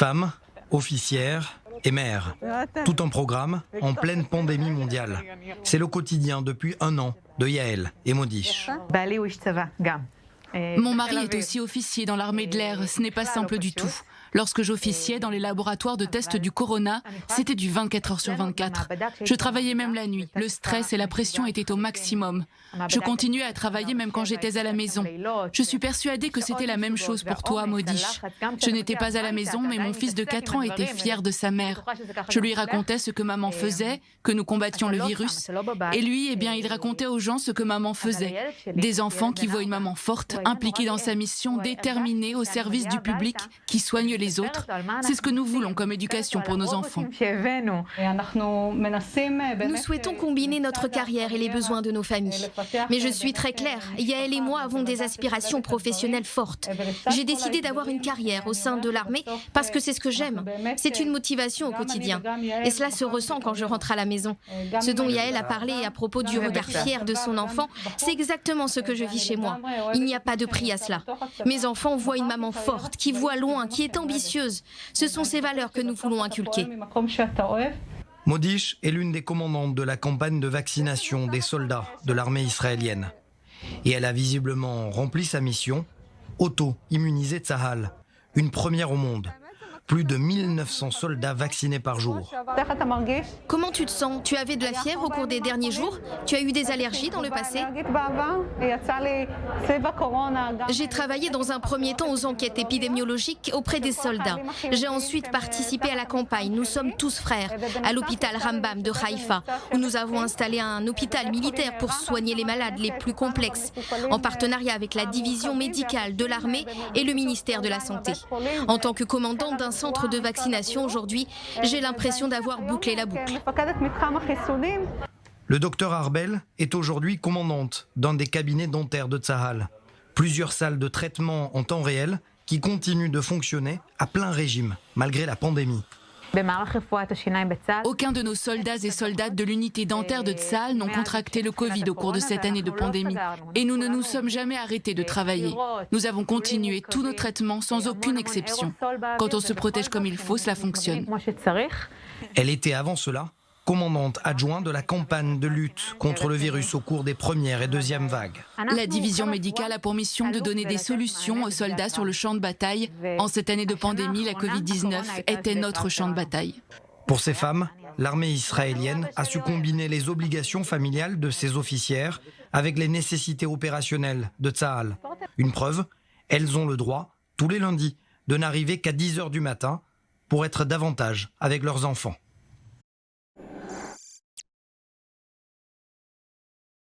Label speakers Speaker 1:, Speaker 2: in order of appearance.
Speaker 1: Femmes, officières et mères, tout un programme en pleine pandémie mondiale. C'est le quotidien depuis 1 an de Yael et Modish.
Speaker 2: Mon mari est aussi officier dans l'armée de l'air, ce n'est pas simple du tout. Lorsque j'officiais dans les laboratoires de tests du corona, c'était du 24 heures sur 24. Je travaillais même la nuit, le stress et la pression étaient au maximum. Je continuais à travailler même quand j'étais à la maison. Je suis persuadée que c'était la même chose pour toi, Modish. Je n'étais pas à la maison, mais mon fils de 4 ans était fier de sa mère. Je lui racontais ce que maman faisait, que nous combattions le virus. Et lui, eh bien, il racontait aux gens ce que maman faisait. Des enfants qui voient une maman forte, impliquée dans sa mission, déterminée au service du public, qui soigne les autres. C'est ce que nous voulons comme éducation pour nos enfants.
Speaker 3: Nous souhaitons combiner notre carrière et les besoins de nos familles. Mais je suis très claire, Yael et moi avons des aspirations professionnelles fortes. J'ai décidé d'avoir une carrière au sein de l'armée parce que c'est ce que j'aime. C'est une motivation au quotidien. Et cela se ressent quand je rentre à la maison. Ce dont Yael a parlé à propos du regard fier de son enfant, c'est exactement ce que je vis chez moi. Il n'y a pas de prix à cela. Mes enfants voient une maman forte, qui voit loin, qui est ambitieuse. Ce sont ces valeurs que nous voulons inculquer.
Speaker 1: Modish est l'une des commandantes de la campagne de vaccination des soldats de l'armée israélienne. Et elle a visiblement rempli sa mission, auto-immuniser Tsahal, une première au monde. Plus de 1900 soldats vaccinés par jour.
Speaker 3: Comment tu te sens? Tu avais de la fièvre au cours des derniers jours? Tu as eu des allergies dans le passé? J'ai travaillé dans un premier temps aux enquêtes épidémiologiques auprès des soldats. J'ai ensuite participé à la campagne Nous sommes tous frères, à l'hôpital Rambam de Haïfa, où nous avons installé un hôpital militaire pour soigner les malades les plus complexes, en partenariat avec la division médicale de l'armée et le ministère de la Santé. En tant que commandante d'un centre de vaccination aujourd'hui, j'ai l'impression d'avoir bouclé la boucle.
Speaker 1: Le docteur Arbel est aujourd'hui commandante d'un des cabinets dentaires de Tsahal. Plusieurs salles de traitement en temps réel qui continuent de fonctionner à plein régime, malgré la pandémie.
Speaker 2: Aucun de nos soldats et soldates de l'unité dentaire de Tsahal n'ont contracté le Covid au cours de cette année de pandémie. Et nous ne nous sommes jamais arrêtés de travailler. Nous avons continué tous nos traitements sans aucune exception. Quand on se protège comme il faut, cela fonctionne.
Speaker 1: Elle était avant cela commandante adjointe de la campagne de lutte contre le virus au cours des premières et deuxièmes vagues.
Speaker 2: La division médicale a pour mission de donner des solutions aux soldats sur le champ de bataille. En cette année de pandémie, la Covid-19 était notre champ de bataille.
Speaker 1: Pour ces femmes, l'armée israélienne a su combiner les obligations familiales de ses officières avec les nécessités opérationnelles de Tsahal. Une preuve, elles ont le droit, tous les lundis, de n'arriver qu'à 10 h du matin pour être davantage avec leurs enfants.